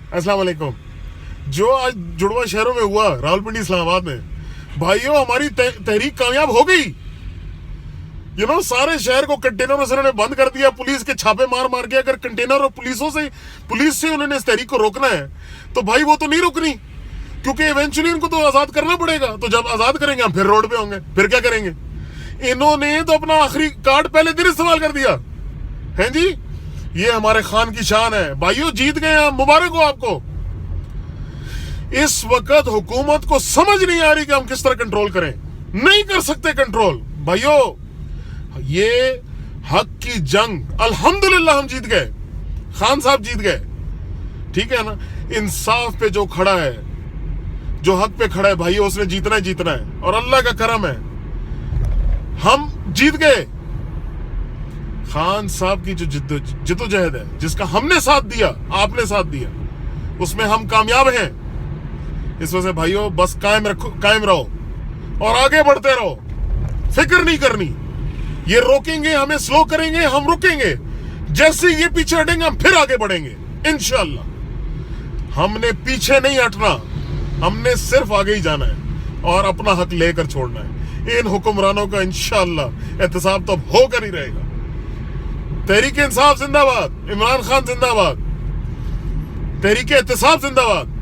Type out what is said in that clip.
अस्सलाम वालेकुम। जो आज जुड़वा शहरों में हुआ, रावलपिंडी इस्लामाबाद में, भाइयों हमारी तहरीक कामयाब हो गई। सारे शहर को कंटेनरों से उन्होंने बंद कर दिया, पुलिस के छापे मार मार के। अगर कंटेनर और पुलिस से उन्होंने इस तहरीक को रोकना है तो भाई वो तो नहीं रुकनी, क्योंकि इवेंचुअली इनको तो आजाद करना पड़ेगा। तो जब आजाद करेंगे हम फिर रोड पे होंगे, फिर क्या करेंगे? इन्होंने तो अपना आखिरी कार्ड पहले दिन इस्तेमाल कर दिया है जी। ये हमारे खान की शान है भाइयों, जीत गए हम, मुबारक हो आपको। इस वक्त हुकूमत को समझ नहीं आ रही कि हम किस तरह कंट्रोल करें, नहीं कर सकते कंट्रोल भाइयों। ये हक की जंग अल्हम्दुलिल्लाह हम जीत गए, खान साहब जीत गए, ठीक है ना। इंसाफ पे जो खड़ा है, जो हक पे खड़ा है भाइयों, उसने जीतना ही जीतना है, और अल्लाह का करम है हम जीत गए। खान साहब की जो जिद्दोजहद है, जिसका हमने साथ दिया, आपने साथ दिया, उसमें हम कामयाब हैं। इस वजह से भाइयों बस कायम रहो और आगे बढ़ते रहो, फिक्र नहीं करनी। ये रोकेंगे हमें, स्लो करेंगे हम रुकेंगे, जैसे ये पीछे हटेंगे हम फिर आगे बढ़ेंगे इंशाअल्लाह। हमने पीछे नहीं हटना, हमने सिर्फ आगे ही जाना है और अपना हक लेकर छोड़ना है। इन हुक्मरानों का इंशाअल्लाह एहतसाब तो होकर ही रहेगा। तहरीक इंसाफ जिंदाबाद, इमरान खान जिंदाबाद, तहरीक एहतसाब जिंदाबाद।